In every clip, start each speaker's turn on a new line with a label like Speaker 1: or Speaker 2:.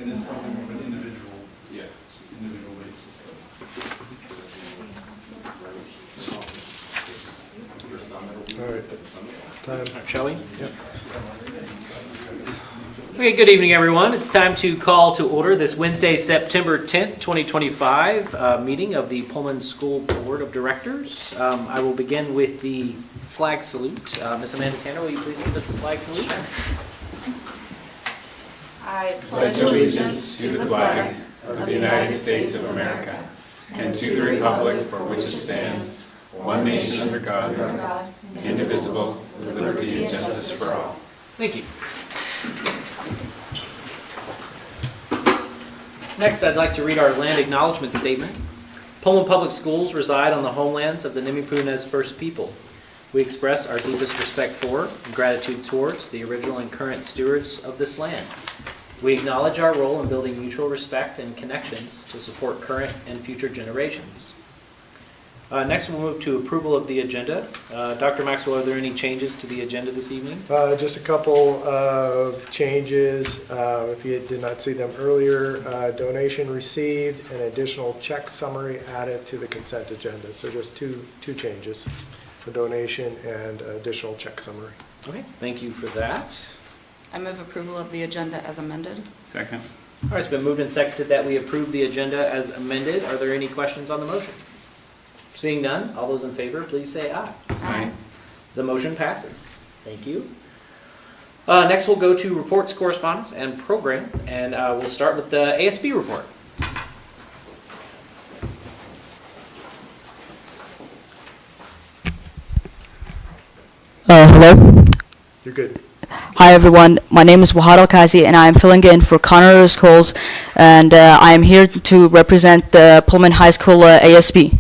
Speaker 1: And it's probably more of an individual basis.
Speaker 2: All right, it's time.
Speaker 3: Shall we?
Speaker 2: Yep.
Speaker 3: Okay, good evening, everyone. It's time to call to order this Wednesday, September 10th, 2025 meeting of the Pullman School Board of Directors. I will begin with the flag salute. Ms. Amanda Tanner, will you please give us the flag salute?
Speaker 4: I pledge allegiance to the flag of the United States of America and to the republic for which it stands, one nation under God, indivisible, with liberty and justice for all.
Speaker 3: Thank you. Next, I'd like to read our land acknowledgement statement. Pullman Public Schools reside on the homelands of the Nimipunes First People. We express our deepest respect for and gratitude towards the original and current stewards of this land. We acknowledge our role in building mutual respect and connections to support current and future generations. Next, we'll move to approval of the agenda. Dr. Maxwell, are there any changes to the agenda this evening?
Speaker 2: Just a couple of changes. If you did not see them earlier, donation received, an additional check summary added to the consent agenda. So just two changes, a donation and additional check summary.
Speaker 3: Okay, thank you for that.
Speaker 4: I move approval of the agenda as amended.
Speaker 1: Second.
Speaker 3: All right, it's been moved and seconded that we approve the agenda as amended. Are there any questions on the motion? Seeing none, all those in favor, please say aye.
Speaker 4: Aye.
Speaker 3: The motion passes. Thank you. Next, we'll go to reports, correspondence, and program, and we'll start with the ASB report.
Speaker 5: Hello.
Speaker 2: You're good.
Speaker 5: Hi everyone. My name is Wahad Al-Kazi and I'm filling in for Connor Scholes, and I am here to represent the Pullman High School ASB.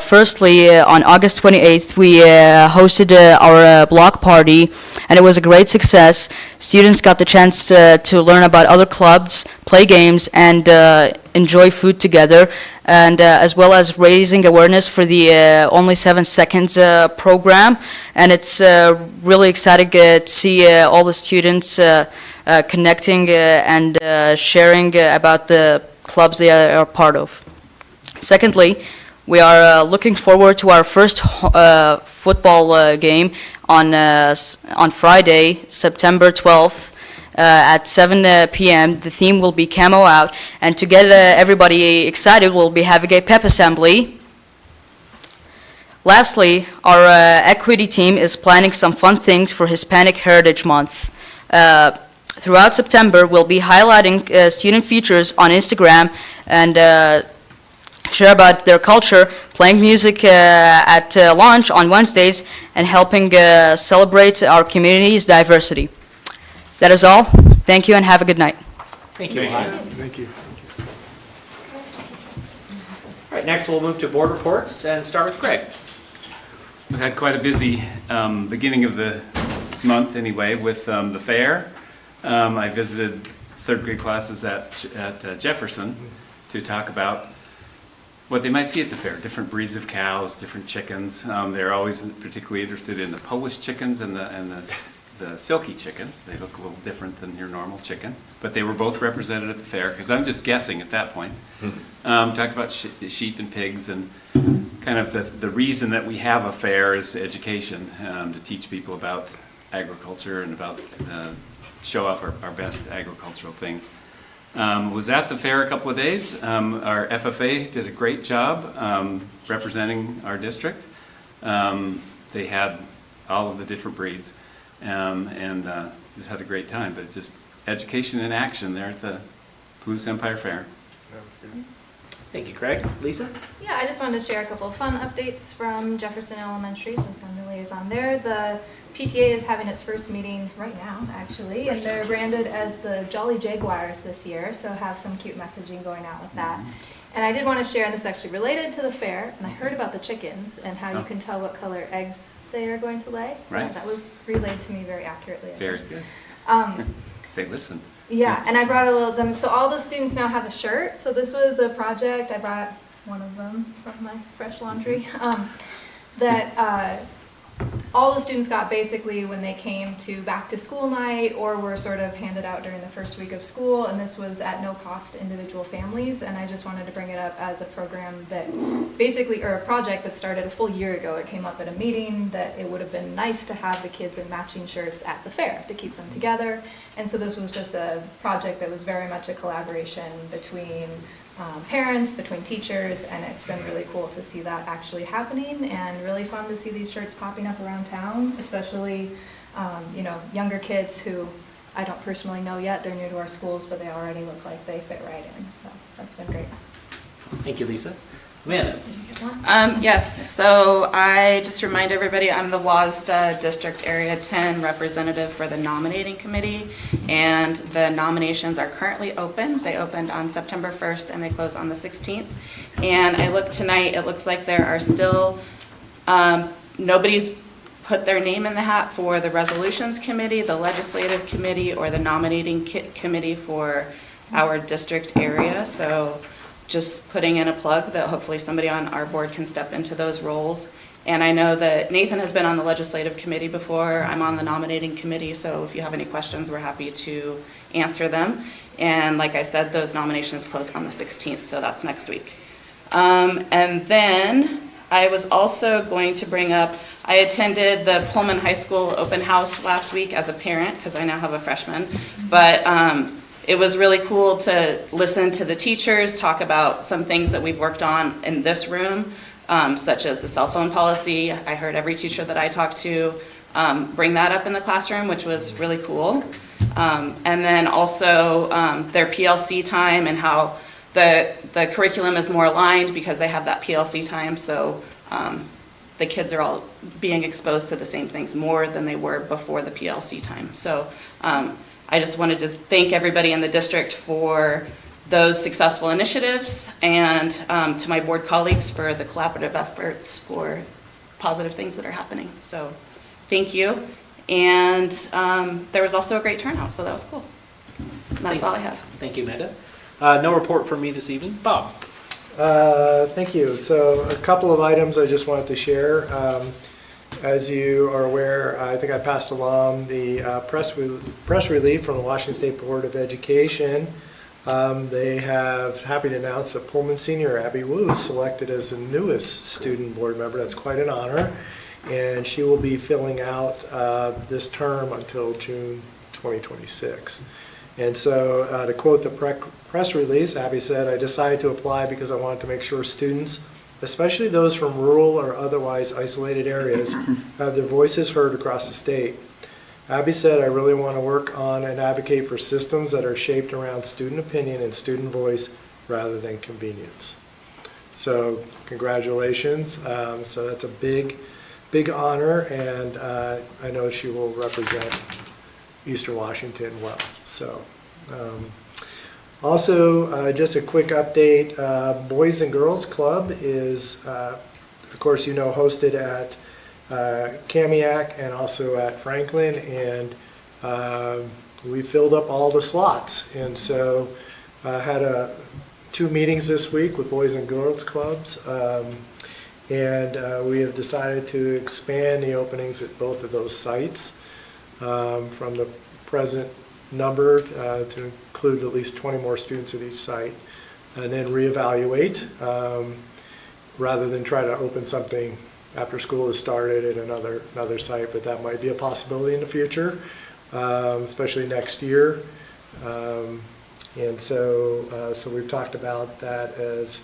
Speaker 5: Firstly, on August 28th, we hosted our block party, and it was a great success. Students got the chance to learn about other clubs, play games, and enjoy food together, and as well as raising awareness for the Only 7 Seconds program. And it's really exciting to see all the students connecting and sharing about the clubs they are part of. Secondly, we are looking forward to our first football game on Friday, September 12th at 7 p.m. The theme will be Camo Out, and to get everybody excited, we'll be having a pep assembly. Lastly, our equity team is planning some fun things for Hispanic Heritage Month. Throughout September, we'll be highlighting student features on Instagram and share about their culture, playing music at lunch on Wednesdays, and helping celebrate our community's diversity. That is all. Thank you and have a good night.
Speaker 3: Thank you, Wahad.
Speaker 2: Thank you.
Speaker 3: All right, next we'll move to board reports and start with Craig.
Speaker 1: We had quite a busy beginning of the month anyway with the fair. I visited third grade classes at Jefferson to talk about what they might see at the fair, different breeds of cows, different chickens. They're always particularly interested in the Polish chickens and the silky chickens. They look a little different than your normal chicken, but they were both represented at the fair, because I'm just guessing at that point. Talked about sheep and pigs, and kind of the reason that we have a fair is education, to teach people about agriculture and about show off our best agricultural things. Was at the fair a couple of days. Our FFA did a great job representing our district. They had all of the different breeds, and just had a great time. But just education in action there at the Palouse Empire Fair.
Speaker 2: That was good.
Speaker 3: Thank you, Craig. Lisa?
Speaker 6: Yeah, I just wanted to share a couple of fun updates from Jefferson Elementary, since I'm the liaison there. The PTA is having its first meeting right now, actually, and they're branded as the Jolly Jaguars this year, so have some cute messaging going out with that. And I did want to share, and this is actually related to the fair, and I heard about the chickens and how you can tell what color eggs they are going to lay.
Speaker 1: Right.
Speaker 6: That was relayed to me very accurately.
Speaker 1: Very good. They listen.
Speaker 6: Yeah, and I brought a little, so all the students now have a shirt. So this was a project, I brought one of them from my fresh laundry, that all the students got basically when they came to back to school night or were sort of handed out during the first week of school, and this was at no cost to individual families. And I just wanted to bring it up as a program that basically, or a project that started a full year ago. It came up at a meeting that it would have been nice to have the kids in matching shirts at the fair to keep them together. And so this was just a project that was very much a collaboration between parents, between teachers, and it's been really cool to see that actually happening, and really fun to see these shirts popping up around town, especially you know, younger kids who I don't personally know yet. They're new to our schools, but they already look like they fit right in. So that's been great.
Speaker 3: Thank you, Lisa. Amanda?
Speaker 7: Yes, so I just remind everybody, I'm the WASDA District Area 10 representative for the nominating committee, and the nominations are currently open. They opened on September 1st and they close on the 16th. And I looked tonight, it looks like there are still, nobody's put their name in the hat for the resolutions committee, the legislative committee, or the nominating committee for our district area. So just putting in a plug that hopefully somebody on our board can step into those roles. And I know that Nathan has been on the legislative committee before. I'm on the nominating committee, so if you have any questions, we're happy to answer them. And like I said, those nominations close on the 16th, so that's next week. And then I was also going to bring up, I attended the Pullman High School open house last week as a parent, because I now have a freshman. But it was really cool to listen to the teachers talk about some things that we've worked on in this room, such as the cell phone policy. I heard every teacher that I talked to bring that up in the classroom, which was really cool. And then also their PLC time and how the curriculum is more aligned because they have that PLC time. So the kids are all being exposed to the same things more than they were before the PLC time. So I just wanted to thank everybody in the district for those successful initiatives, and to my board colleagues for the collaborative efforts for positive things that are happening. So thank you. And there was also a great turnout, so that was cool. And that's all I have.
Speaker 3: Thank you, Amanda. No report from me this evening. Bob?
Speaker 2: Thank you. So a couple of items I just wanted to share. As you are aware, I think I passed along the press relief from the Washington State Board of Education. They have happy to announce that Pullman senior Abby Wu is selected as the newest student board member. That's quite an honor. And she will be filling out this term until June 2026. And so to quote the press release, Abby said, "I decided to apply because I wanted to make sure students, especially those from rural or otherwise isolated areas, have their voices heard across the state. Abby said, I really want to work on and advocate for systems that are shaped around student opinion and student voice rather than convenience." So congratulations. So that's a big honor, and I know she will represent Eastern Washington well. So also, just a quick update, Boys and Girls Club is, of course, you know, hosted at Kamiak and also at Franklin, and we filled up all the slots. And so I had 2 meetings this week with Boys and Girls Clubs, and we have decided to expand the openings at both of those sites from the present number to include at least 20 more students at each site, and then reevaluate rather than try to open something after school has started at another site, but that might be a possibility in the future, especially next year. And so we've talked about that as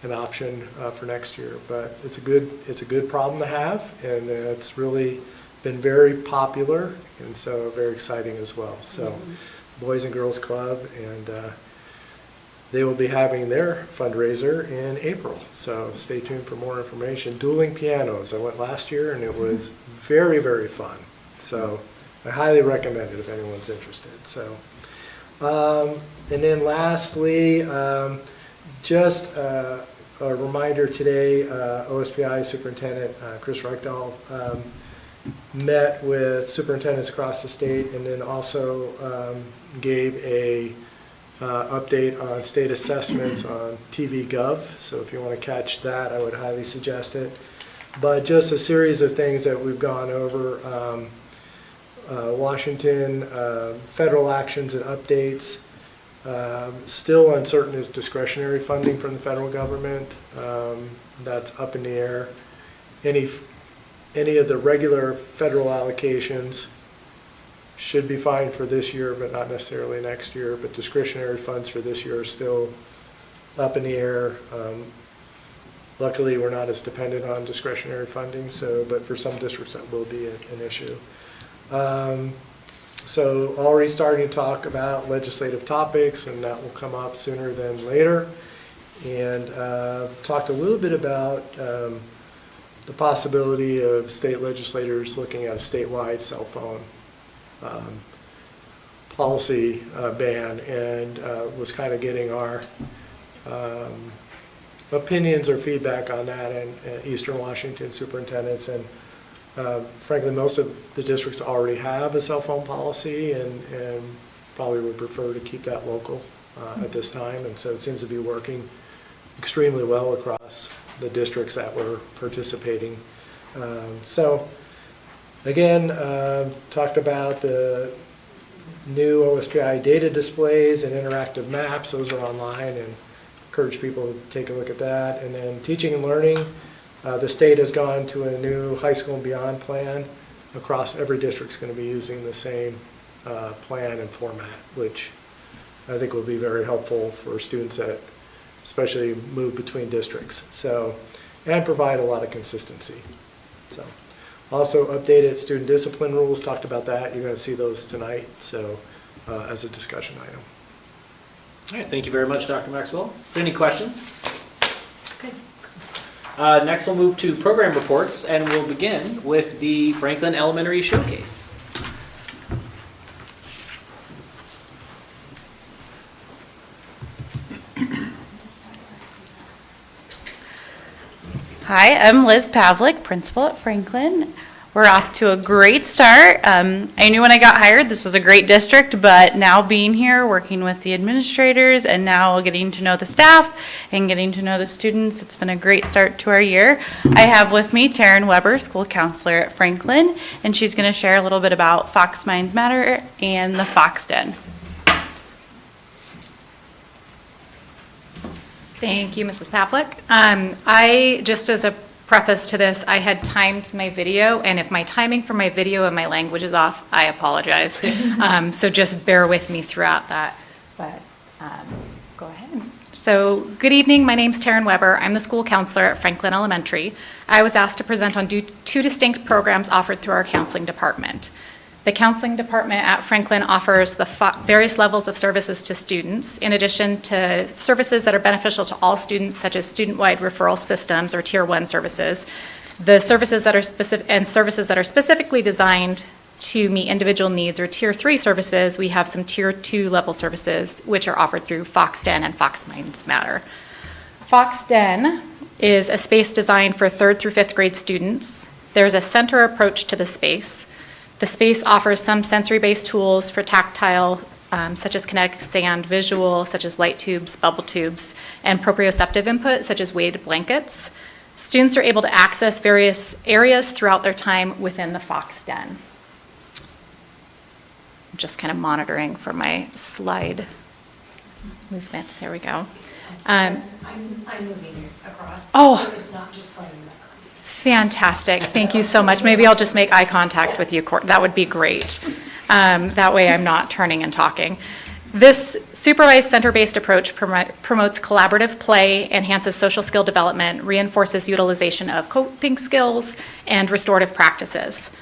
Speaker 2: an option for next year, but it's a good problem to have, and it's really been very popular, and so very exciting as well. So Boys and Girls Club, and they will be having their fundraiser in April, so stay tuned for more information. Dueling pianos, I went last year and it was very, very fun, so I highly recommend it if anyone's interested. So and then lastly, just a reminder today, OSPI Superintendent Chris Reichdahl met with superintendents across the state, and then also gave a update on state assessments on TV Gov. So if you want to catch that, I would highly suggest it. But just a series of things that we've gone over. Washington, federal actions and updates. Still uncertain is discretionary funding from the federal government. That's up in the air. Any of the regular federal allocations should be fine for this year, but not necessarily next year. But discretionary funds for this year are still up in the air. Luckily, we're not as dependent on discretionary funding, but for some districts that will be an issue. So already starting to talk about legislative topics, and that will come up sooner than later. And talked a little bit about the possibility of state legislators looking at a statewide cell phone policy ban, and was kind of getting our opinions or feedback on that, and Eastern Washington superintendents, and frankly, most of the districts already have a cell phone policy, and probably would prefer to keep that local at this time, and so it seems to be working extremely well across the districts that were participating. So again, talked about the new OSPI data displays and interactive maps. Those are online, and encourage people to take a look at that. And then teaching and learning, the state has gone to a new high school and beyond plan. Across every district's going to be using the same plan and format, which I think will be very helpful for students that especially move between districts. So, and provide a lot of consistency. So, also updated student discipline rules, talked about that. You're going to see those tonight, so as a discussion item.
Speaker 3: All right, thank you very much, Dr. Maxwell. Any questions? Okay. Next, we'll move to program reports, and we'll begin with the Franklin Elementary Showcase.
Speaker 8: Hi, I'm Liz Pavlik, principal at Franklin. We're off to a great start. I knew when I got hired this was a great district, but now being here, working with the administrators, and now getting to know the staff and getting to know the students, it's been a great start to our year. I have with me Taryn Weber, school counselor at Franklin, and she's going to share a little bit about Fox Minds Matter and the Fox Den.
Speaker 9: Thank you, Mrs. Pavlik. Just as a preface to this, I had timed my video, and if my timing for my video and my language is off, I apologize. So just bear with me throughout that. But go ahead. So good evening, my name's Taryn Weber. I'm the school counselor at Franklin Elementary. I was asked to present on two distinct programs offered through our counseling department. The counseling department at Franklin offers the various levels of services to students, in addition to services that are beneficial to all students, such as student-wide referral systems or Tier 1 services. The services that are specifically designed to meet individual needs, or Tier 3 services, we have some Tier 2 level services, which are offered through Fox Den and Fox Minds Matter. Fox Den is a space designed for 3rd through 5th grade students. There's a center approach to the space. The space offers some sensory-based tools for tactile, such as kinetic sand, visual, such as light tubes, bubble tubes, and proprioceptive input, such as weighted blankets. Students are able to access various areas throughout their time within the Fox Den. I'm just kind of monitoring for my slide movement. There we go.
Speaker 10: I'm moving it across.
Speaker 9: Oh.
Speaker 10: So it's not just playing in the background.
Speaker 9: Fantastic. Thank you so much. Maybe I'll just make eye contact with you. That would be great. That way I'm not turning and talking. This supervised center-based approach promotes collaborative play, enhances social skill development, reinforces utilization of coping skills, and restorative practices.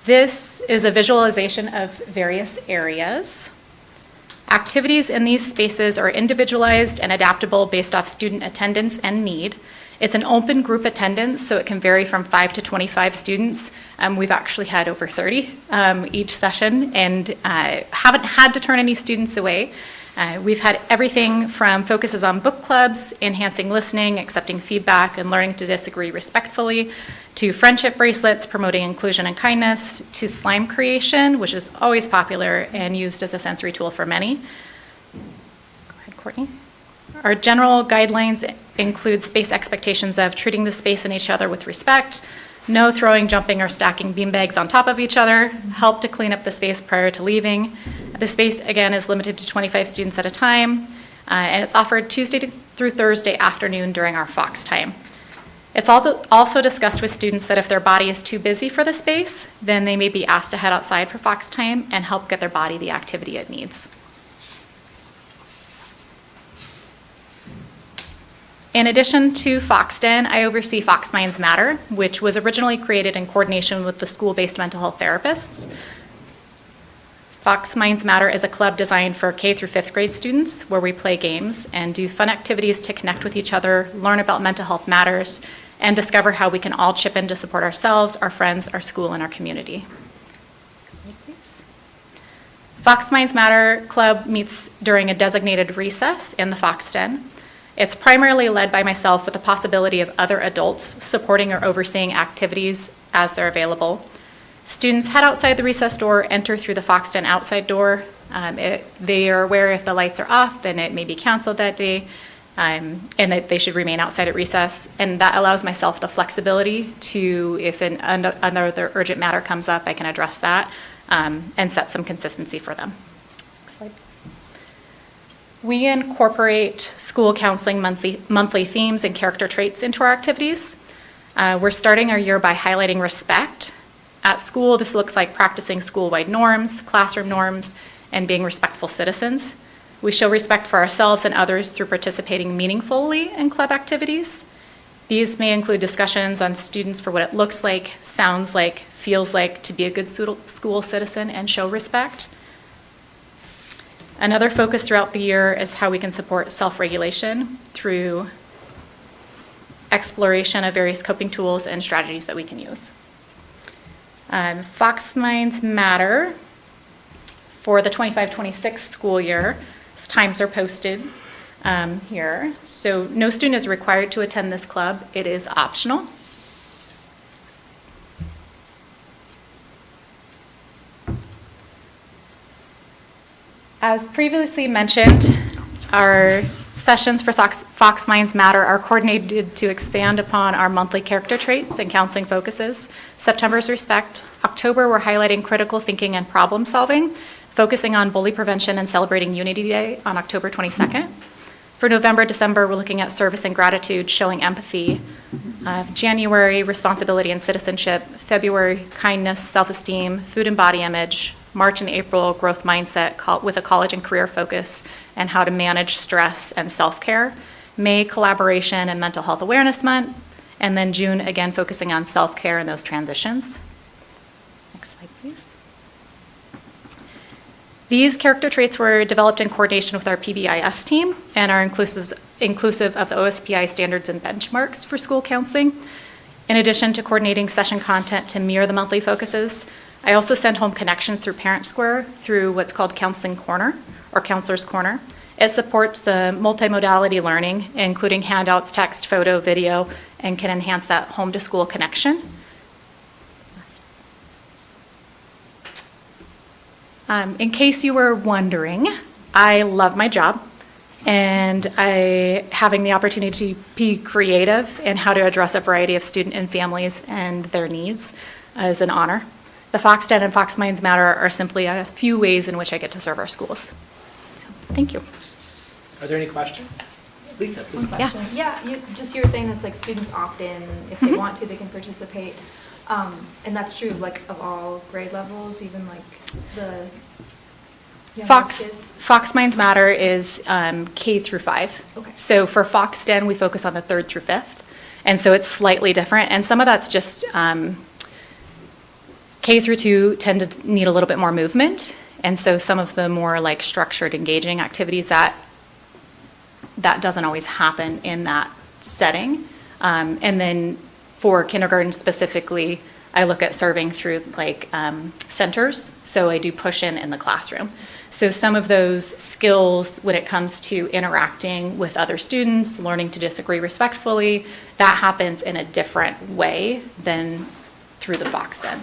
Speaker 9: This is a visualization of various areas. Activities in these spaces are individualized and adaptable based off student attendance and need. It's an open group attendance, so it can vary from 5 to 25 students. We've actually had over 30 each session, and haven't had to turn any students away. We've had everything from focuses on book clubs, enhancing listening, accepting feedback, and learning to disagree respectfully, to friendship bracelets, promoting inclusion and kindness, to slime creation, which is always popular and used as a sensory tool for many. Go ahead, Courtney. Our general guidelines include space expectations of treating the space and each other with respect, no throwing, jumping, or stacking beanbags on top of each other, help to clean up the space prior to leaving. The space, again, is limited to 25 students at a time, and it's offered Tuesday through Thursday afternoon during our Fox time. It's also discussed with students that if their body is too busy for the space, then they may be asked to head outside for Fox time and help get their body the activity it needs. In addition to Foxton, I oversee Fox Minds Matter, which was originally created in coordination with the school-based mental health therapists. Fox Minds Matter is a club designed for K through 5th grade students where we play games and do fun activities to connect with each other, learn about mental health matters, and discover how we can all chip in to support ourselves, our friends, our school, and our community. Fox Minds Matter Club meets during a designated recess in the Fox Den. It's primarily led by myself with the possibility of other adults supporting or overseeing activities as they're available. Students head outside the recess door, enter through the Fox Den outside door. They are aware if the lights are off, then it may be canceled that day, and that they should remain outside at recess. And that allows myself the flexibility to, if another urgent matter comes up, I can address that and set some consistency for them. Next slide, please. We incorporate school counseling monthly themes and character traits into our activities. We're starting our year by highlighting respect. At school, this looks like practicing school-wide norms, classroom norms, and being respectful citizens. We show respect for ourselves and others through participating meaningfully in club activities. These may include discussions on students for what it looks like, sounds like, feels like to be a good school citizen and show respect. Another focus throughout the year is how we can support self-regulation through exploration of various coping tools and strategies that we can use. Fox Minds Matter for the 25-26 school year. Times are posted here. So no student is required to attend this club. It is optional. As previously mentioned, our sessions for Fox Minds Matter are coordinated to expand upon our monthly character traits and counseling focuses. September's respect. October, we're highlighting critical thinking and problem solving, focusing on bully prevention and celebrating Unity Day on October 22nd. For November, December, we're looking at service and gratitude, showing empathy. January, responsibility and citizenship. February, kindness, self-esteem, food and body image. March and April, growth mindset with a college and career focus and how to manage stress and self-care. May, collaboration and mental health awareness month. And then June, again, focusing on self-care and those transitions. Next slide, please. These character traits were developed in coordination with our PBIS team and are inclusive of the OSPI standards and benchmarks for school counseling. In addition to coordinating session content to mirror the monthly focuses, I also send home connections through Parent Square through what's called Counseling Corner or Counselor's Corner. It supports multimodality learning, including handouts, text, photo, video, and can enhance that home-to-school connection. In case you were wondering, I love my job, and having the opportunity to be creative in how to address a variety of student and families and their needs is an honor. The Fox Den and Fox Minds Matter are simply a few ways in which I get to serve our schools. So, thank you.
Speaker 3: Are there any questions? Lisa, please.
Speaker 6: Yeah. Yeah, you were saying it's like students opt in, if they want to, they can participate. And that's true, like, of all grade levels, even like the youngest kids?
Speaker 9: Fox Minds Matter is K through 5.
Speaker 6: Okay.
Speaker 9: So for Fox Den, we focus on the 3rd through 5th. And so it's slightly different. And some of that's just K through 2 tend to need a little bit more movement. And so some of the more like structured, engaging activities that doesn't always happen in that setting. And then for kindergarten specifically, I look at serving through like centers. So I do push in the classroom. So some of those skills when it comes to interacting with other students, learning to disagree respectfully, that happens in a different way than through the Fox Den.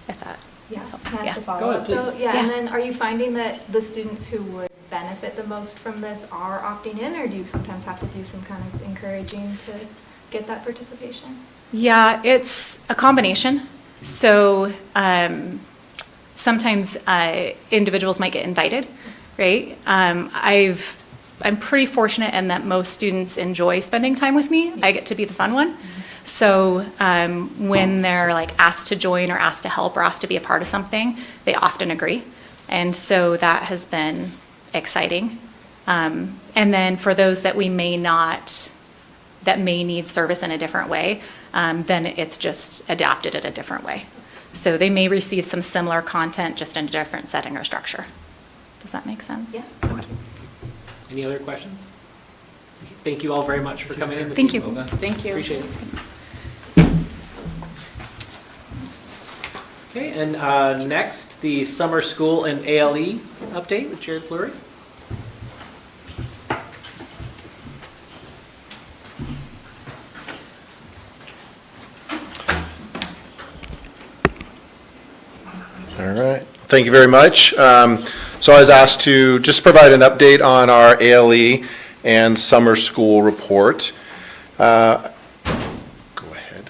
Speaker 9: If that.
Speaker 6: Yeah,
Speaker 9: So,
Speaker 6: can I
Speaker 9: yeah.
Speaker 6: ask a follow-up?
Speaker 3: Go ahead, please.
Speaker 6: though? Yeah, and
Speaker 9: Yeah.
Speaker 6: then are you finding that the students who would benefit the most from this are opting in, or do you sometimes have to do some kind of encouraging to get that participation?
Speaker 9: Yeah, it's a combination. So sometimes individuals might get invited, right? I'm pretty fortunate in that most students enjoy spending time with me. I get to be the fun one. So when they're like asked to join or asked to help or asked to be a part of something, they often agree. And so that has been exciting. And then for those that we may not, that may need service in a different way, then it's just adapted in a different way. So they may receive some similar content just in a different setting or structure. Does that make sense?
Speaker 6: Yeah.
Speaker 9: Okay.
Speaker 3: Any other questions? Thank you all very much for coming in this
Speaker 9: Thank you.
Speaker 3: evening. Well done.
Speaker 7: Thank you.
Speaker 3: Appreciate it. Okay, and next, the summer school and ALE update with Jared Fleury.
Speaker 2: All right, thank you very much. So I was asked to just provide an update on our ALE and summer school report. Go ahead.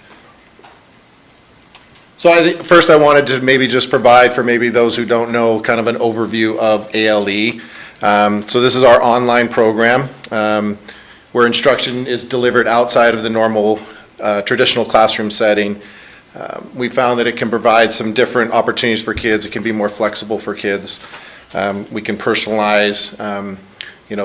Speaker 2: So first I wanted to maybe just provide for maybe those who don't know kind of an overview of ALE. So this is our online program where instruction is delivered outside of the normal traditional classroom setting. We found that it can provide some different opportunities for kids. It can be more flexible for kids. We can personalize,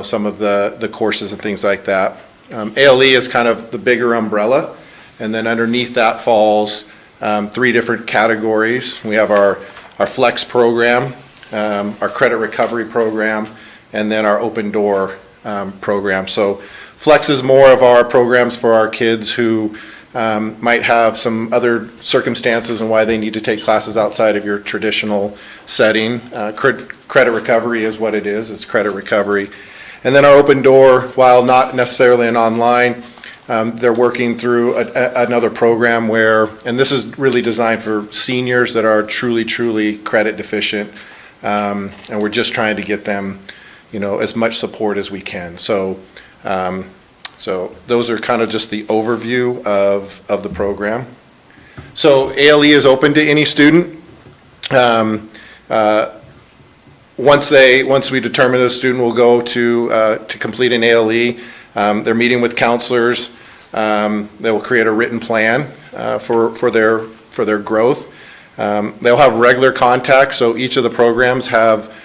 Speaker 2: some of the courses and things like that. ALE is kind of the bigger umbrella, and then underneath that falls 3 different categories. We have our Flex program, our credit recovery program, and then our open door program. So Flex is more of our programs for our kids who might have some other circumstances and why they need to take classes outside of your traditional setting. Credit recovery is what it is. It's credit recovery. And then our open door, while not necessarily an online, they're working through another program where, and this is really designed for seniors that are truly, truly credit deficient. And we're just trying to get them, as much support as we can. So those are kind of just the overview of the program. So ALE is open to any student. Once we determine a student will go to complete an ALE, they're meeting with counselors. They will create a written plan for their growth. They'll have regular contact. So each of the programs have.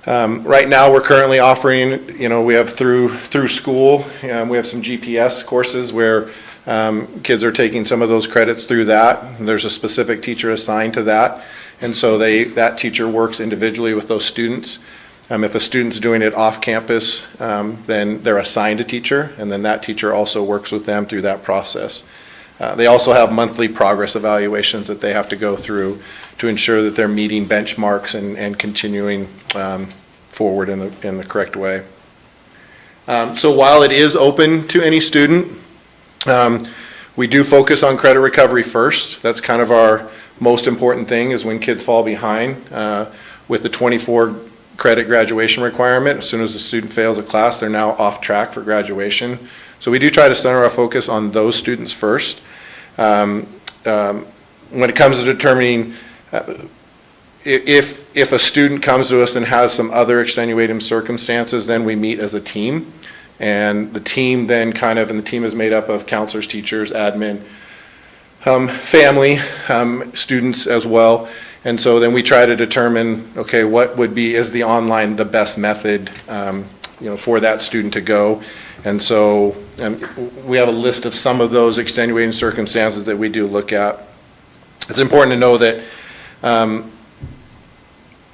Speaker 2: Right now, we're currently offering, we have through school, we have some GPS courses where kids are taking some of those credits through that. There's a specific teacher assigned to that. And so that teacher works individually with those students. If a student's doing it off campus, then they're assigned a teacher, and then that teacher also works with them through that process. They also have monthly progress evaluations that they have to go through to ensure that they're meeting benchmarks and continuing forward in the correct way. So while it is open to any student, we do focus on credit recovery first. That's kind of our most important thing, is when kids fall behind with the 24 credit graduation requirement. As soon as the student fails a class, they're now off track for graduation. So we do try to center our focus on those students first. When it comes to determining if a student comes to us and has some other extenuating circumstances, then we meet as a team. And the team then and the team is made up of counselors, teachers, admin, family, students as well. And so then we try to determine, okay, is the online the best method, for that student to go? And so we have a list of some of those extenuating circumstances that we do look at. It's important to know that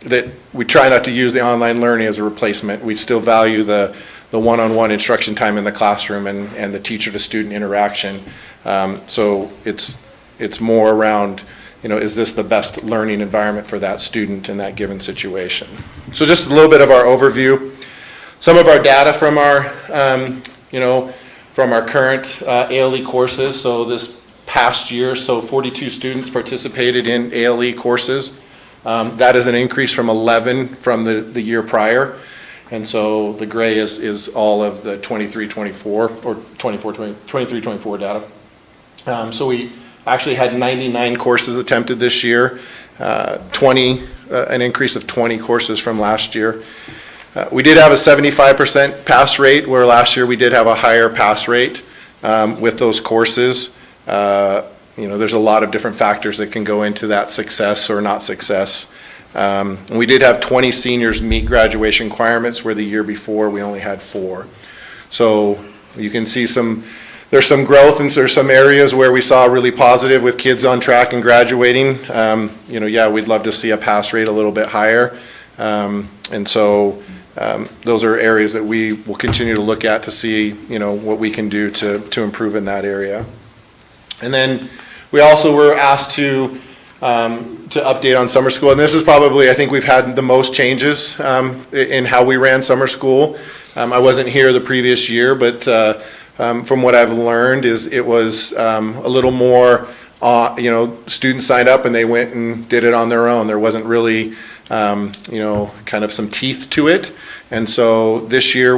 Speaker 2: that we try not to use the online learning as a replacement. We still value the one-on-one instruction time in the classroom and the teacher-to-student interaction. So it's more around, is this the best learning environment for that student in that given situation? So just a little bit of our overview. Some of our data from our, from our current ALE courses. So this past year, 42 students participated in ALE courses. That is an increase from 11 from the year prior.
Speaker 11: And so the gray is all of the 23-24 or 23-24 data. So we actually had 99 courses attempted this year, an increase of 20 courses from last year. We did have a 75% pass rate, where last year we did have a higher pass rate with those courses. There's a lot of different factors that can go into that success or not success. We did have 20 seniors meet graduation requirements, where the year before we only had 4. So you can see there's some growth, and there's some areas where we saw really positive with kids on track and graduating. We'd love to see a pass rate a little bit higher. Those are areas that we will continue to look at to see, what we can do to improve in that area. And then we also were asked to update on summer school, and this is probably, I think we've had the most changes in how we ran summer school. I wasn't here the previous year, but from what I've learned it was a little more, students signed up and they went and did it on their own. There wasn't really, kind of some teeth to it. And so this year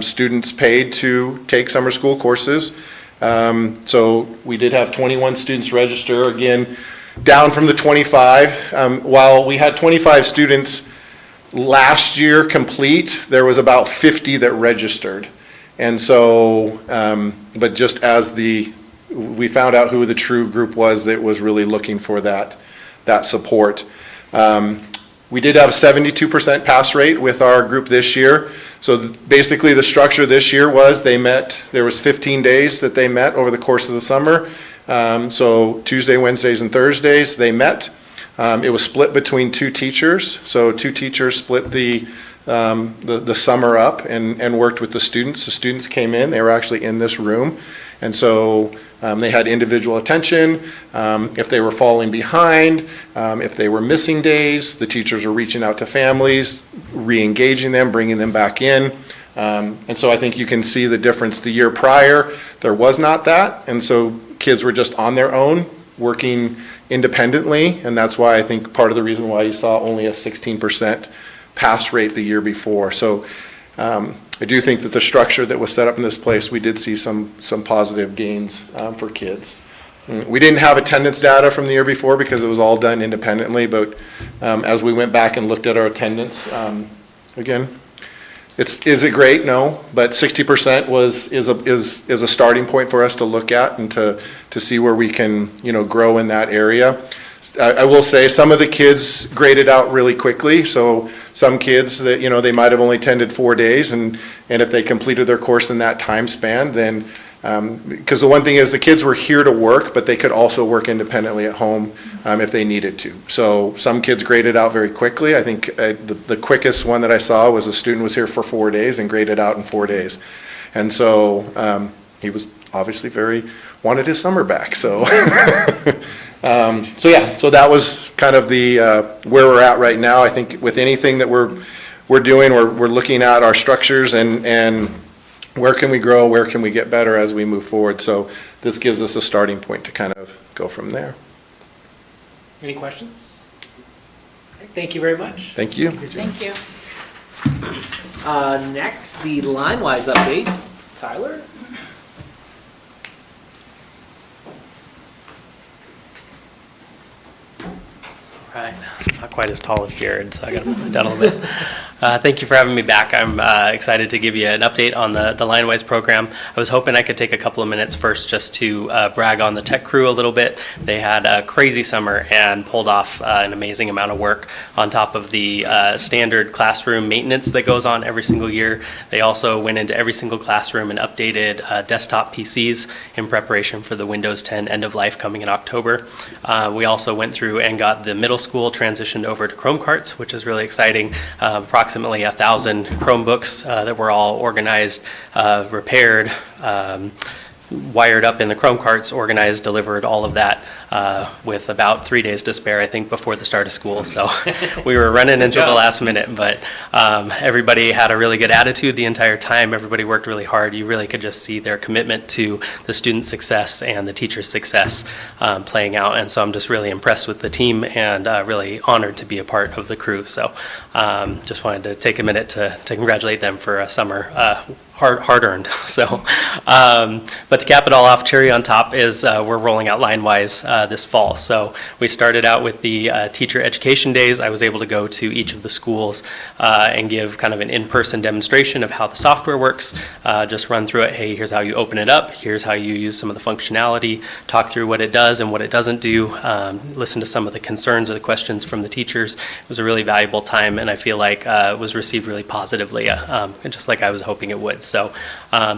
Speaker 11: students paid to take summer school courses. So we did have 21 students register, again, down from the 25. While we had 25 students last year complete, there was about 50 that registered. And so, but just as we found out who the true group was that was really looking for that support. We did have a 72% pass rate with our group this year. So basically the structure this year was there was 15 days that they met over the course of the summer. So Tuesday, Wednesdays, and Thursdays they met. It was split between 2 teachers. So 2 teachers split the summer up and worked with the students. The students came in, they were actually in this room. And so they had individual attention. If they were falling behind, if they were missing days, the teachers were reaching out to families, re-engaging them, bringing them back in. And so I think you can see the difference. The year prior, there was not that. And so kids were just on their own, working independently. And that's why I think part of the reason why you saw only a 16% pass rate the year before. So I do think that the structure that was set up in this place, we did see some positive gains for kids. We didn't have attendance data from the year before because it was all done independently, but as we went back and looked at our attendance, again, is it great? No, but 60% is a starting point for us to look at and to see where we can grow in that area. I will say some of the kids graded out really quickly. So some kids that, they might have only attended 4 days, and if they completed their course in that time span, then, because the one thing is the kids were here to work, but they could also work independently at home if they needed to. So some kids graded out very quickly. I think the quickest one that I saw was a student was here for 4 days and graded out in 4 days. And so he was obviously wanted his summer back. So so that was kind of the where we're at right now. I think with anything that we're doing, we're looking at our structures and where can we grow, where can we get better as we move forward. So this gives us a starting point to kind of go from there.
Speaker 3: Any questions? Thank you very much.
Speaker 11: Thank you.
Speaker 7: Thank you.
Speaker 3: Next, the line-wise update. Tyler?
Speaker 12: Right, not quite as tall as Jared, so I got to put it down a little bit. Thank you for having me back. I'm excited to give you an update on the LineWise program. I was hoping I could take a couple of minutes first just to brag on the tech crew a little bit. They had a crazy summer and pulled off an amazing amount of work on top of the standard classroom maintenance that goes on every single year. They also went into every single classroom and updated desktop PCs in preparation for the Windows 10 end of life coming in October. We also went through and got the middle school transitioned over to Chrome carts, which is really exciting. Approximately 1,000 Chromebooks that were all organized, repaired, wired up in the Chrome carts, organized, delivered, all of that with about 3 days to spare, I think, before the start of school. So we were running until the last minute, but everybody had a really good attitude the entire time. Everybody worked really hard. You really could just see their commitment to the student success and the teacher's success playing out. And so I'm just really impressed with the team and really honored to be a part of the crew. So just wanted to take a minute to congratulate them for a summer hard earned. So, but to cap it all off, cherry on top is we're rolling out LineWise this fall. So we started out with the teacher education days. I was able to go to each of the schools and give kind of an in-person demonstration of how the software works. Just run through it. Hey, here's how you open it up. Here's how you use some of the functionality. Talk through what it does and what it doesn't do. Listen to some of the concerns or the questions from the teachers. It was a really valuable time, and I feel like it was received really positively, just like I was hoping it would. So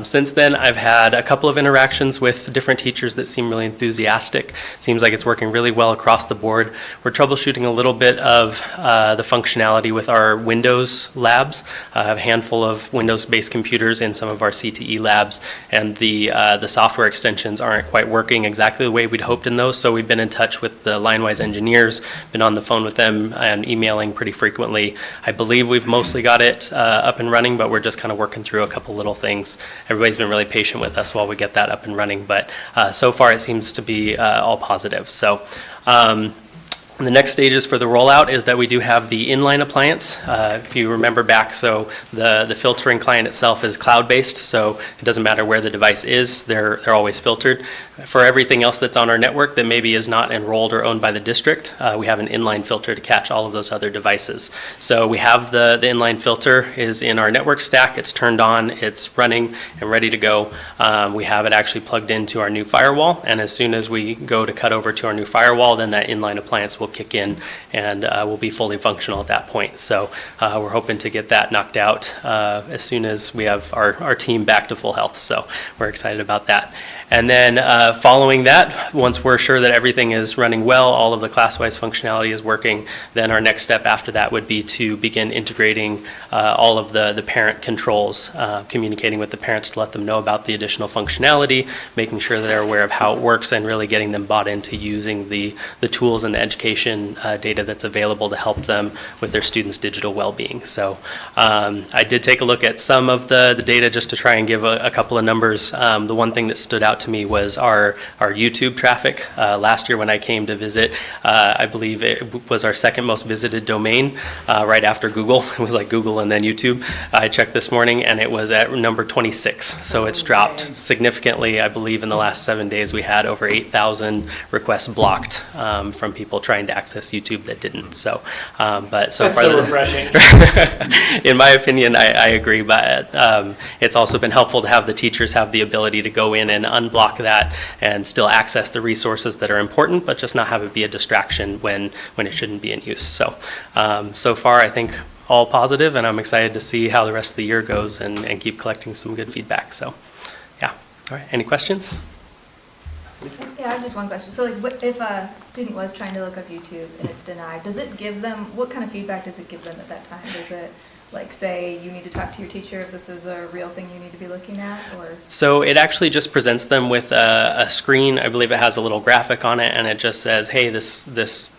Speaker 12: since then, I've had a couple of interactions with different teachers that seem really enthusiastic. Seems like it's working really well across the board. We're troubleshooting a little bit of the functionality with our Windows labs. I have a handful of Windows-based computers in some of our CTE labs, and the software extensions aren't quite working exactly the way we'd hoped in those. So we've been in touch with the LineWise engineers, been on the phone with them and emailing pretty frequently. I believe we've mostly got it up and running, but we're just kind of working through a couple little things. Everybody's been really patient with us while we get that up and running, but so far it seems to be all positive. So the next stages for the rollout is that we do have the inline appliance. If you remember back, so the filtering client itself is cloud-based, so it doesn't matter where the device is, they're always filtered. For everything else that's on our network that maybe is not enrolled or owned by the district, we have an inline filter to catch all of those other devices. So we have the inline filter is in our network stack, it's turned on, it's running and ready to go. We have it actually plugged into our new firewall, and as soon as we go to cut over to our new firewall, then that inline appliance will kick in and will be fully functional at that point. So we're hoping to get that knocked out as soon as we have our team back to full health. So we're excited about that. And then following that, once we're sure that everything is running well, all of the class-wise functionality is working, then our next step after that would be to begin integrating all of the parent controls, communicating with the parents to let them know about the additional functionality, making sure that they're aware of how it works, and really getting them bought into using the tools and the education data that's available to help them with their students' digital well-being. So I did take a look at some of the data just to try and give a couple of numbers. The one thing that stood out to me was our YouTube traffic. Last year when I came to visit, I believe it was our second most visited domain right after Google. It was like Google and then YouTube. I checked this morning and it was at number 26. So it's dropped significantly. I believe in the last 7 days we had over 8,000 requests blocked from people trying to access YouTube that didn't. So, but so
Speaker 3: That's
Speaker 12: far,
Speaker 3: so refreshing.
Speaker 12: in my opinion, I agree. But it's also been helpful to have the teachers have the ability to go in and unblock that and still access the resources that are important, but just not have it be a distraction when it shouldn't be in use. So, so far I think all positive, and I'm excited to see how the rest of the year goes and keep collecting some good feedback. So, yeah. All right. Any questions?
Speaker 6: Yeah, I have just one question. So like, if a student was trying to look up YouTube and it's denied, does it give them, what kind of feedback does it give them at that time? Does it like say you need to talk to your teacher if this is a real thing you need to be looking at, or?
Speaker 12: So it actually just presents them with a screen. I believe it has a little graphic on it, and it just says, hey, this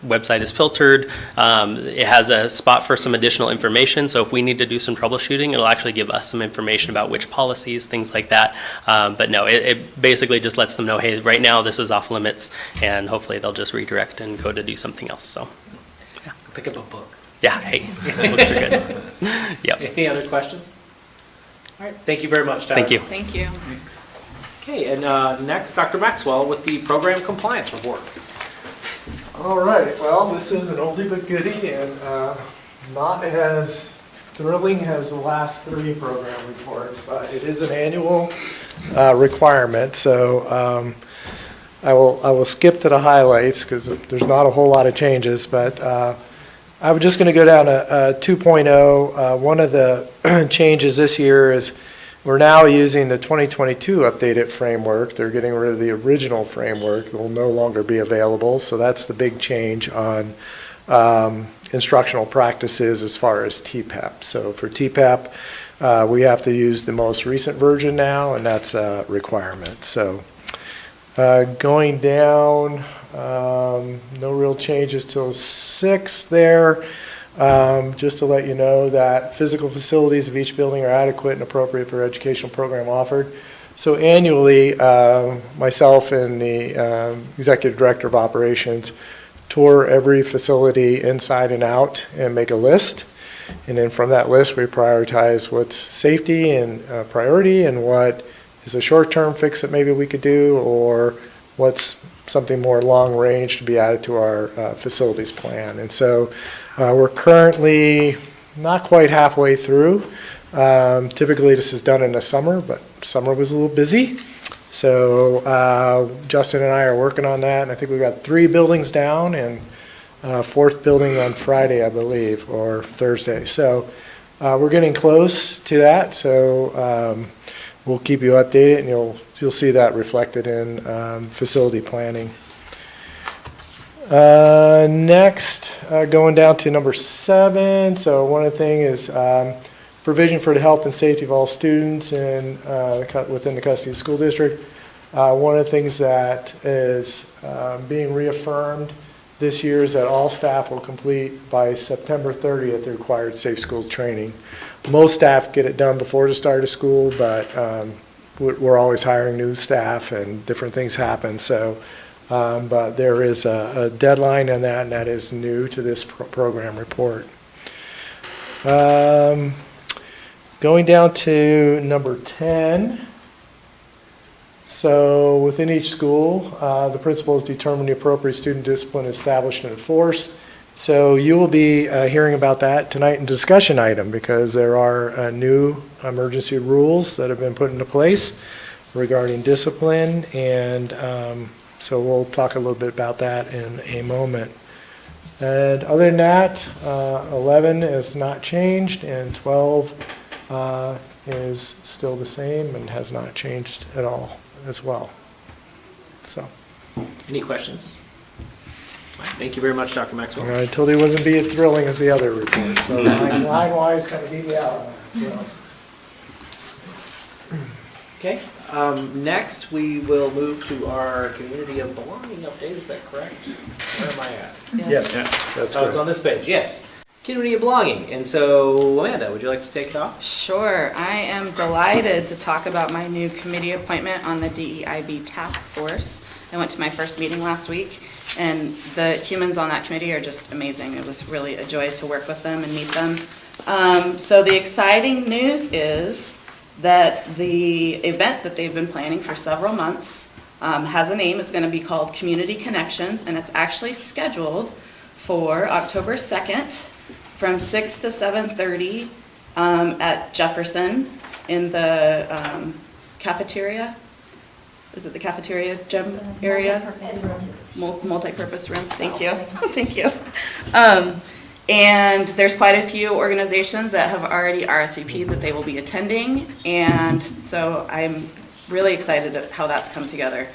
Speaker 12: website is filtered. It has a spot for some additional information, so if we need to do some troubleshooting, it'll actually give us some information about which policies, things like that. But no, it basically just lets them know, hey, right now this is off limits, and hopefully they'll just redirect and go to do something else. So, yeah.
Speaker 3: Pick up a book.
Speaker 12: Yeah, hey, books are good. Yep.
Speaker 3: Any other questions? All right, thank you very much, Tyler.
Speaker 12: Thank you.
Speaker 7: Thank you.
Speaker 3: Okay, and next, Dr. Maxwell with the program compliance report.
Speaker 2: All right, well, this is an oldie but goodie, and not as thrilling as the last 3 program reports, but it is an annual requirement, so I will skip to the highlights because there's not a whole lot of changes, but I'm just going to go down to 2.0. One of the changes this year is we're now using the 2022 updated framework. They're getting rid of the original framework. It will no longer be available, so that's the big change on instructional practices as far as TPEP. So for TPEP, we have to use the most recent version now, and that's a requirement. So Going down, no real changes till 6 there. Just to let you know that physical facilities of each building are adequate and appropriate for educational program offered. So annually, myself and the Executive Director of Operations tour every facility inside and out and make a list. And then from that list, we prioritize what's safety and priority and what is a short-term fix that maybe we could do, or what's something more long-range to be added to our facilities plan. And so we're currently not quite halfway through. Typically, this is done in the summer, but summer was a little busy. So Justin and I are working on that, and I think we've got 3 buildings down and 4th building on Friday, I believe, or Thursday. So we're getting close to that, so we'll keep you updated, and you'll see that reflected in facility planning. Next, going down to number 7. So one of the things is provision for the health and safety of all students in, within the custody of the school district. One of the things that is being reaffirmed this year is that all staff will complete by September 30th the required safe schools training. Most staff get it done before the start of school, but we're always hiring new staff and different things happen. So, but there is a deadline on that, and that is new to this program report. Going down to number 10. So within each school, the principals determine the appropriate student discipline established and enforced. So you will be hearing about that tonight in discussion item, because there are new emergency rules that have been put into place regarding discipline, and so we'll talk a little bit about that in a moment. And other than that, 11 has not changed, and 12 is still the same and has not changed at all as well. So.
Speaker 3: Any questions? Thank you very much, Dr. Maxwell.
Speaker 2: I told you it wasn't being thrilling as the other report, so line-wise kind of beat me out on that, so.
Speaker 3: Okay, next we will move to our community of belonging update, is that correct? Where am I at?
Speaker 2: Yes, that's
Speaker 3: Oh, it's on
Speaker 2: correct.
Speaker 3: this page, yes. Community of belonging, and so Amanda, would you like to take it off?
Speaker 7: Sure. I am delighted to talk about my new committee appointment on the DEIB task force. I went to my first meeting last week, and the humans on that committee are just amazing. It was really a joy to work with them and meet them. So the exciting news is that the event that they've been planning for several months has a name. It's going to be called Community Connections, and it's actually scheduled for October 2nd from 6 to 7:30 at Jefferson in the cafeteria. Is it the cafeteria gym area? Multi-purpose room. Thank you. Thank you. And there's quite a few organizations that have already RSVP'd that they will be attending, and so I'm really excited at how that's come together.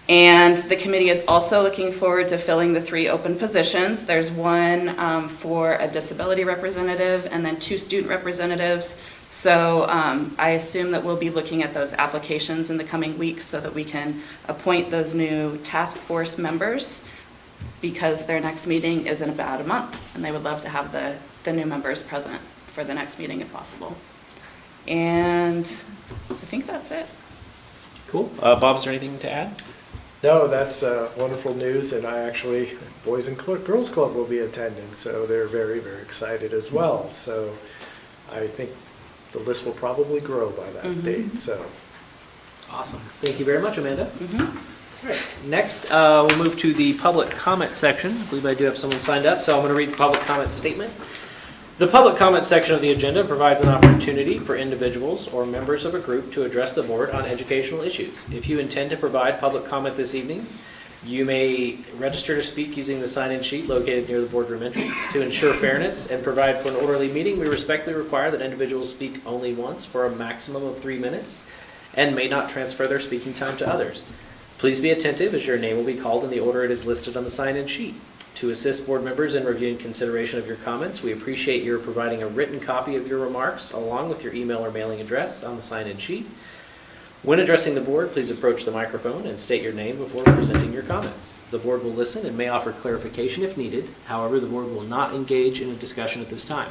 Speaker 7: And the committee is also looking forward to filling the 3 open positions. There's one for a disability representative and then 2 student representatives. So I assume that we'll be looking at those applications in the coming weeks so that we can appoint those new task force members, because their next meeting is in about a month, and they would love to have the new members present for the next meeting if possible. And I think that's it.
Speaker 3: Cool. Bob, is there anything to add?
Speaker 2: No, that's wonderful news, and I actually, Boys and Girls Club will be attending, so they're very, very excited as well. So I think the list will probably grow by that date, so.
Speaker 3: Awesome. Thank you very much, Amanda. All right, next we'll move to the public comment section. I believe I do have someone signed up, so I'm going to read the public comment statement. The public comment section of the agenda provides an opportunity for individuals or members of a group to address the board on educational issues. If you intend to provide public comment this evening, you may register to speak using the sign-in sheet located near the boardroom entrance. To ensure fairness and provide for an orderly meeting, we respectfully require that individuals speak only once for a maximum of 3 minutes and may not transfer their speaking time to others. Please be attentive, as your name will be called in the order it is listed on the sign-in sheet. To assist board members in reviewing consideration of your comments, we appreciate your providing a written copy of your remarks along with your email or mailing address on the sign-in sheet. When addressing the board, please approach the microphone and state your name before presenting your comments. The board will listen and may offer clarification if needed. However, the board will not engage in a discussion at this time.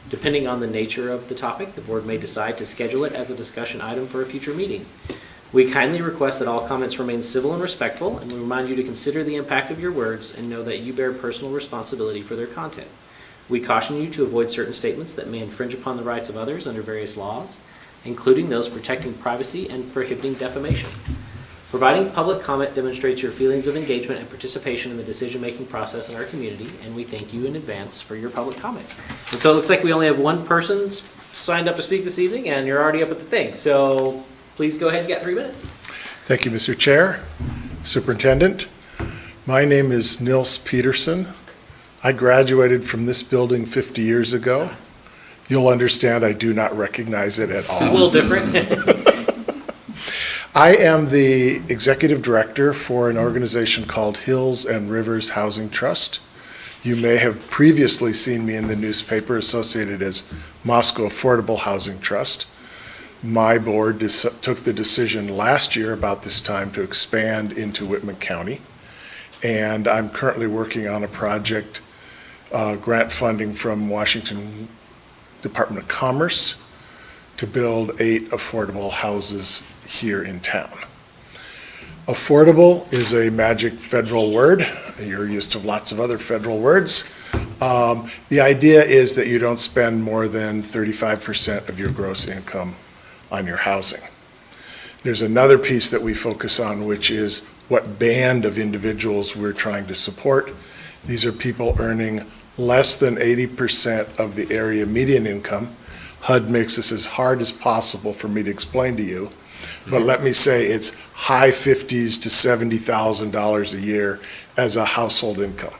Speaker 3: Depending on the nature of the topic, the board may decide to schedule it as a discussion item for a future meeting. We kindly request that all comments remain civil and respectful, and we remind you to consider the impact of your words and know that you bear personal responsibility for their content. We caution you to avoid certain statements that may infringe upon the rights of others under various laws, including those protecting privacy and prohibiting defamation. Providing public comment demonstrates your feelings of engagement and participation in the decision-making process in our community, and we thank you in advance for your public comment. And so it looks like we only have one person signed up to speak this evening, and you're already up at the thing. So please go ahead and get 3 minutes.
Speaker 13: Thank you, Mr. Chair, Superintendent. My name is Nils Peterson. I graduated from this building 50 years ago. You'll understand I do not recognize it at all.
Speaker 3: A little different.
Speaker 13: I am the executive director for an organization called Hills and Rivers Housing Trust. You may have previously seen me in the newspaper associated as Moscow Affordable Housing Trust. My board took the decision last year about this time to expand into Whitman County. And I'm currently working on a project, grant funding from Washington Department of Commerce to build 8 affordable houses here in town. Affordable is a magic federal word. You're used to lots of other federal words. The idea is that you don't spend more than 35% of your gross income on your housing. There's another piece that we focus on, which is what band of individuals we're trying to support. These are people earning less than 80% of the area median income. HUD makes this as hard as possible for me to explain to you, but let me say it's high 50s to $70,000 a year as a household income.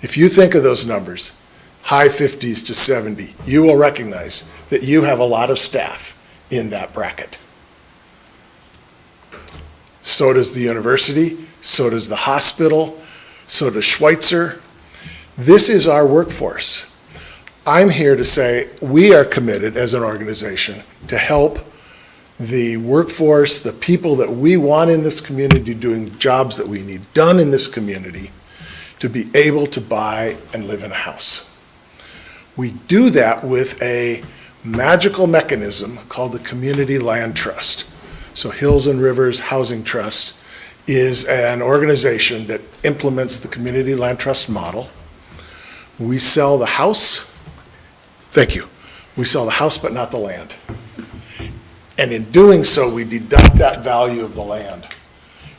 Speaker 13: If you think of those numbers, high 50s to 70, you will recognize that you have a lot of staff in that bracket. So does the university, so does the hospital, so does Schweitzer. This is our workforce. I'm here to say we are committed as an organization to help the workforce, the people that we want in this community doing jobs that we need done in this community, to be able to buy and live in a house. We do that with a magical mechanism called the Community Land Trust. So Hills and Rivers Housing Trust is an organization that implements the Community Land Trust model. We sell the house. Thank you. We sell the house, but not the land. And in doing so, we deduct that value of the land,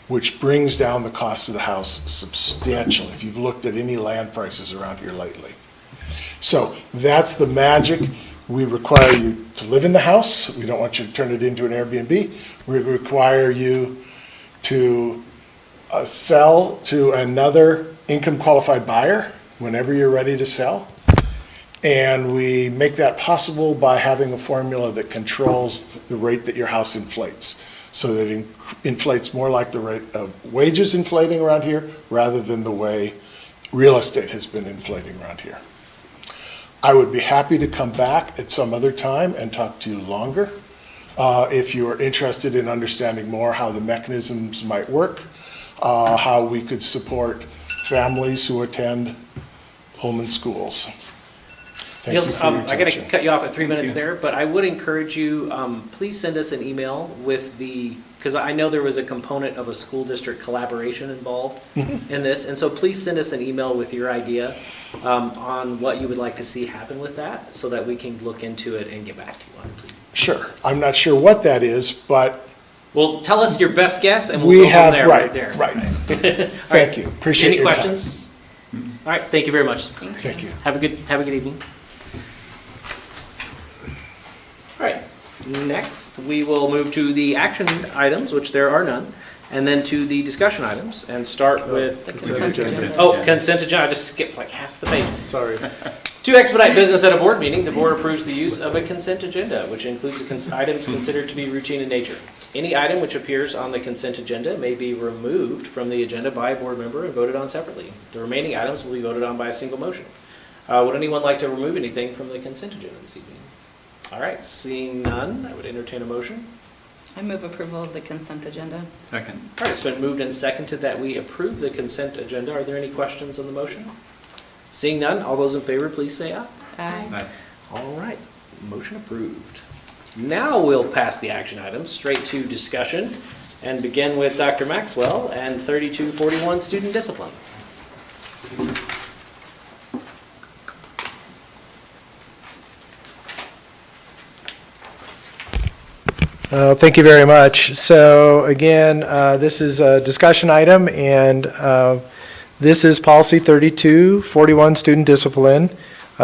Speaker 13: which brings down the cost of the house substantially, if you've looked at any land prices around here lately. So that's the magic. We require you to live in the house. We don't want you to turn it into an Airbnb. We require you to sell to another income-qualified buyer whenever you're ready to sell. And we make that possible by having a formula that controls the rate that your house inflates, so that it inflates more like the rate of wages inflating around here rather than the way real estate has been inflating around here. I would be happy to come back at some other time and talk to you longer if you are interested in understanding more how the mechanisms might work, how we could support families who attend Pullman schools. Thank you for your
Speaker 3: I got to
Speaker 13: attention.
Speaker 3: cut you off at 3 minutes there, but I would encourage you, please send us an email with because I know there was a component of a school district collaboration involved in this, and so please send us an email with your idea on what you would like to see happen with that, so that we can look into it and get back to you on it, please.
Speaker 13: Sure. I'm not sure what that is, but
Speaker 3: Well, tell us your best guess, and we'll
Speaker 13: we
Speaker 3: go from
Speaker 13: have,
Speaker 3: there.
Speaker 13: right,
Speaker 3: there.
Speaker 13: right.
Speaker 3: All
Speaker 13: Thank
Speaker 3: right.
Speaker 13: you. Appreciate
Speaker 3: Any
Speaker 13: your time.
Speaker 3: questions? All right, thank you very much.
Speaker 13: Thank you.
Speaker 3: Have a good evening. All right, next, we will move to the action items, which there are none, and then to the discussion items, and start with,
Speaker 7: Consent agenda.
Speaker 3: consent agenda. I just skipped like half the page.
Speaker 2: Sorry.
Speaker 3: To expedite business at a board meeting, the board approves the use of a consent agenda, which includes items considered to be routine in nature. Any item which appears on the consent agenda may be removed from the agenda by a board member and voted on separately. The remaining items will be voted on by a single motion. Would anyone like to remove anything from the consent agenda this evening? All right, seeing none, I would entertain a motion.
Speaker 7: I move approval of the consent agenda.
Speaker 1: Second.
Speaker 3: All right, it's been moved and seconded that we approve the consent agenda. Are there any questions on the motion? Seeing none, all those in favor, please say aye.
Speaker 7: Aye.
Speaker 1: Aye.
Speaker 3: All right, motion approved. Now we'll pass the action items straight to discussion and begin with Dr. Maxwell and 3241 student discipline.
Speaker 2: Thank you very much. So again, this is a discussion item, and this is policy 3241, student discipline.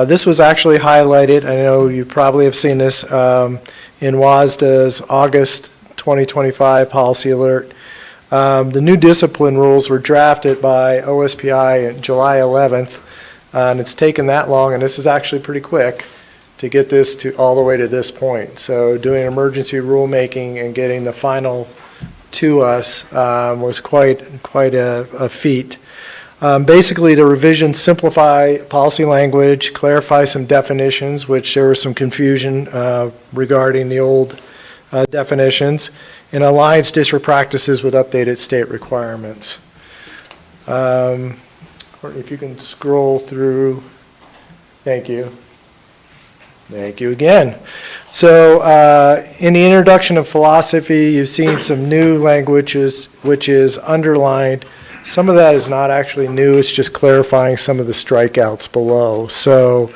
Speaker 2: This was actually highlighted, I know you probably have seen this in WASDA's August 2025 policy alert. The new discipline rules were drafted by OSPI on July 11th, and it's taken that long, and this is actually pretty quick to get this to all the way to this point. So doing emergency rulemaking and getting the final to us was quite a feat. Basically, the revisions simplify policy language, clarify some definitions, which there was some confusion regarding the old definitions, and aligns district practices with updated state requirements. Courtney, if you can scroll through, thank you. Thank you again. So in the introduction of philosophy, you've seen some new languages, which is underlined. Some of that is not actually new, it's just clarifying some of the strikeouts below. So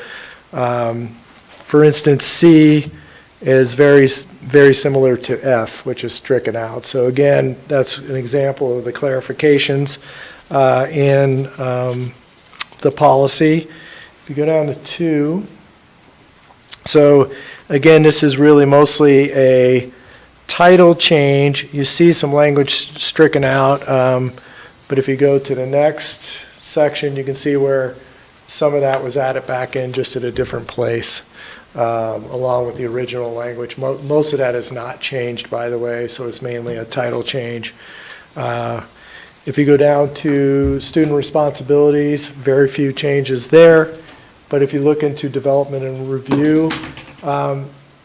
Speaker 2: for instance, C is very similar to F, which is stricken out. So again, that's an example of the clarifications in the policy. If you go down to 2, so again, this is really mostly a title change. You see some language stricken out, but if you go to the next section, you can see where some of that was added back in just at a different place, along with the original language. Most of that is not changed, by the way, so it's mainly a title change. If you go down to student responsibilities, very few changes there. But if you look into development and review,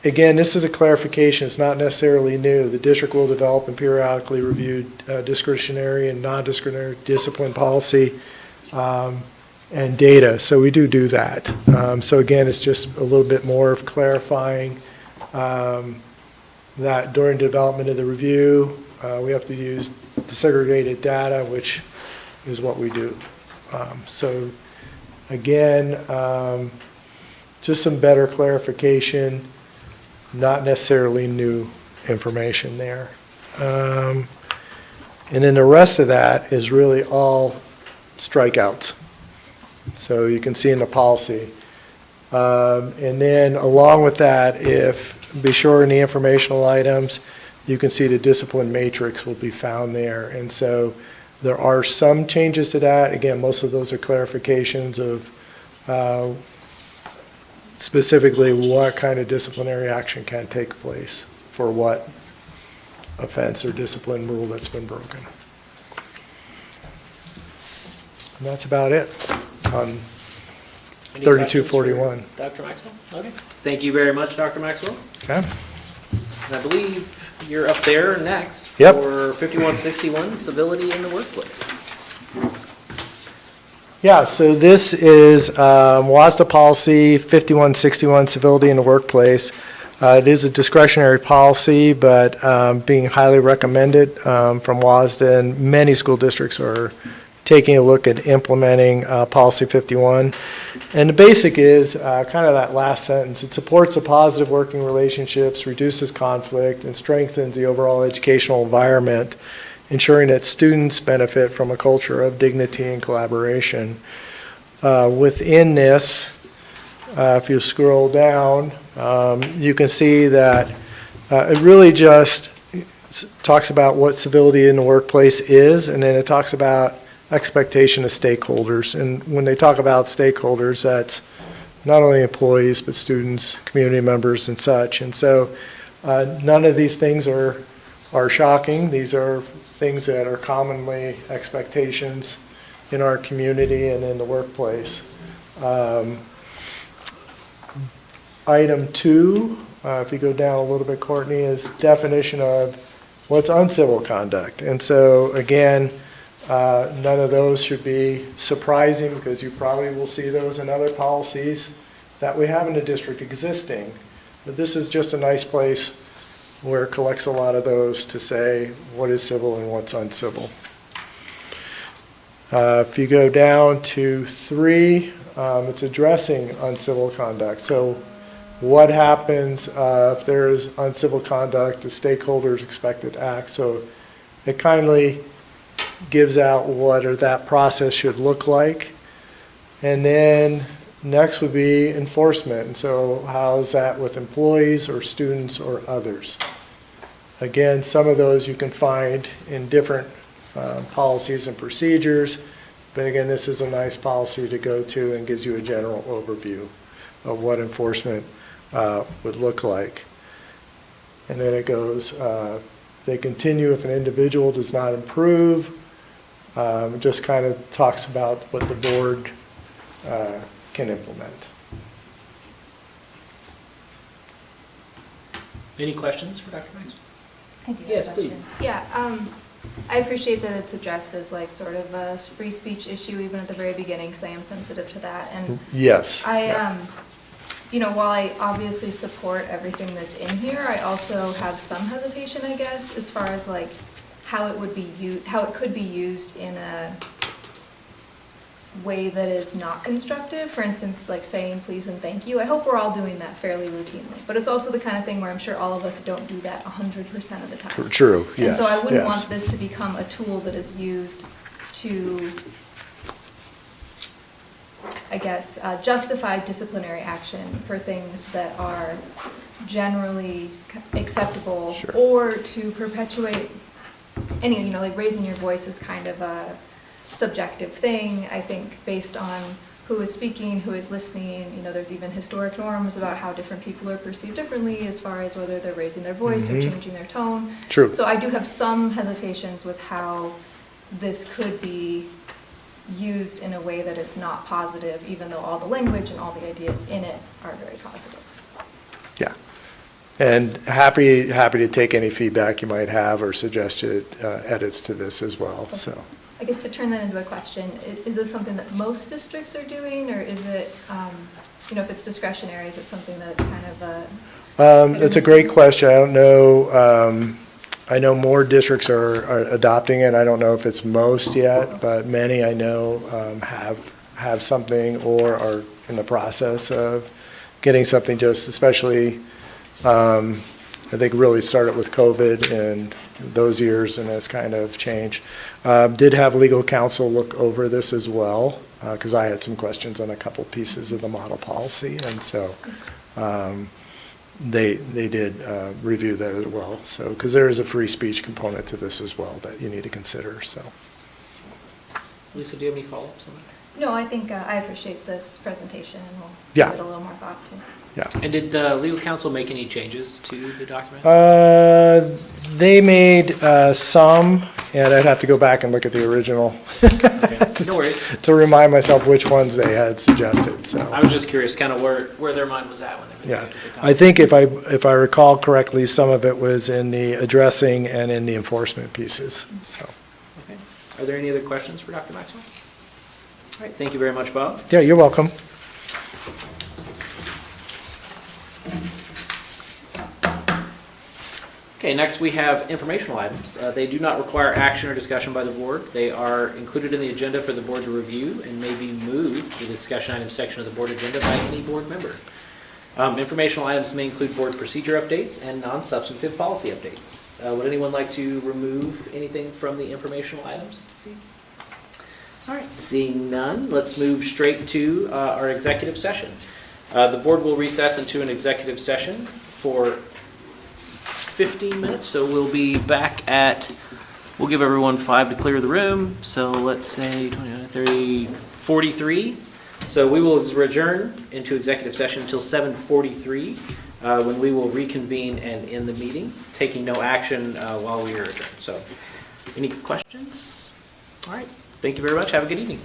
Speaker 2: again, this is a clarification. It's not necessarily new. The district will develop and periodically review discretionary and non-discretionary discipline policy and data. So we do that. So again, it's just a little bit more of clarifying that during development of the review, we have to use desegregated data, which is what we do. So again, just some better clarification, not necessarily new information there. And then the rest of that is really all strikeouts. So you can see in the policy. And then along with that, be sure in the informational items, you can see the discipline matrix will be found there. And so there are some changes to that. Again, most of those are clarifications of specifically what kind of disciplinary action can take place for what offense or discipline rule that's been broken. And that's about it on
Speaker 3: Any
Speaker 2: 3241.
Speaker 3: questions for Dr. Maxwell? Okay. Thank you very much, Dr. Maxwell.
Speaker 2: Okay.
Speaker 3: And I believe you're up there next
Speaker 2: Yep.
Speaker 3: for 5161, civility in the workplace.
Speaker 2: Yeah, so this is WASDA policy 5161, civility in the workplace. It is a discretionary policy, but being highly recommended from WASDA, and many school districts are taking a look at implementing policy 51. And the basic is kind of that last sentence. It supports a positive working relationships, reduces conflict, and strengthens the overall educational environment, ensuring that students benefit from a culture of dignity and collaboration. Within this, if you scroll down, you can see that it really just talks about what civility in the workplace is, and then it talks about expectation of stakeholders. And when they talk about stakeholders, that's not only employees, but students, community members, and such. And so none of these things are shocking. These are things that are commonly expectations in our community and in the workplace. Item 2 if you go down a little bit, Courtney, is definition of what's uncivil conduct. And so, again, none of those should be surprising because you probably will see those in other policies that we have in the district existing. But this is just a nice place where it collects a lot of those to say what is civil and what's uncivil. If you go down to 3, it's addressing uncivil conduct. So what happens if there is uncivil conduct, the stakeholders expected to act. So it kindly gives out what or that process should look like. And then next would be enforcement. And so how is that with employees or students or others? Again, some of those you can find in different policies and procedures. But again, this is a nice policy to go to and gives you a general overview of what enforcement would look like. And then it goes, they continue if an individual does not improve. It just kind of talks about what the board can implement.
Speaker 3: Any questions for Dr. Max?
Speaker 6: I do have
Speaker 3: Yes,
Speaker 6: questions.
Speaker 3: please.
Speaker 6: Yeah, I appreciate that it's addressed as like sort of a free speech issue even at the very beginning, because I am sensitive to that. And
Speaker 2: Yes.
Speaker 6: you know, while I obviously support everything that's in here, I also have some hesitation, I guess, as far as like how it would be how it could be used in a way that is not constructive. For instance, like saying please and thank you. I hope we're all doing that fairly routinely, but it's also the kind of thing where I'm sure all of us don't do that 100% of the time.
Speaker 2: True,
Speaker 6: And
Speaker 2: yes.
Speaker 6: so I wouldn't
Speaker 2: yes.
Speaker 6: want this to become a tool that is used to, I guess, justify disciplinary action for things that are generally acceptable,
Speaker 2: Sure.
Speaker 6: or to perpetuate any, you know, like raising your voice is kind of a subjective thing, I think, based on who is speaking, who is listening. You know, there's even historic norms about how different people are perceived differently as far as whether they're raising their voice or changing their tone.
Speaker 2: True.
Speaker 6: So I do have some hesitations with how this could be used in a way that is not positive, even though all the language and all the ideas in it are very positive.
Speaker 2: Yeah. And happy to take any feedback you might have or suggested edits to this as well, so.
Speaker 6: I guess to turn that into a question, is this something that most districts are doing, or is it, you know, if it's discretionary, is it something that it's kind of a?
Speaker 2: It's a great question. I don't know, I know more districts are adopting it. I don't know if it's most yet, but many I know have something or are in the process of getting something, just especially, I think really started with COVID and those years, and has kind of changed. Did have legal counsel look over this as well, because I had some questions on a couple pieces of the model policy, and so they did review that as well. So, because there is a free speech component to this as well that you need to consider, so.
Speaker 3: Lisa, do you have any follow-ups on that?
Speaker 6: No, I think I appreciate this presentation, and we'll
Speaker 2: Yeah.
Speaker 6: give it a little more thought to.
Speaker 2: Yeah.
Speaker 3: And did the legal counsel make any changes to the document?
Speaker 2: They made some, and I'd have to go back and look at the original
Speaker 3: No worries.
Speaker 2: to remind myself which ones they had suggested, so.
Speaker 3: I was just curious kind of where their mind was at when they
Speaker 2: Yeah,
Speaker 3: made the
Speaker 2: I think if I recall correctly, some of it was in the addressing and in the enforcement pieces, so.
Speaker 3: Okay. Are there any other questions for Dr. Maxwell? All right, thank you very much, Bob.
Speaker 2: Yeah, you're welcome.
Speaker 3: Okay, next we have informational items. They do not require action or discussion by the board. They are included in the agenda for the board to review and may be moved to the discussion items section of the board agenda by any board member. Informational items may include board procedure updates and non-substantive policy updates. Would anyone like to remove anything from the informational items? All right, seeing none, let's move straight to our executive session. The board will recess into an executive session for 15 minutes, so we'll be back at, we'll give everyone 5 to clear the room, so let's say 29, 30, 43. So we will adjourn into executive session until 7:43, when we will reconvene and end the meeting, taking no action while we are adjourned. So, any questions? All right, thank you very much, have a good evening.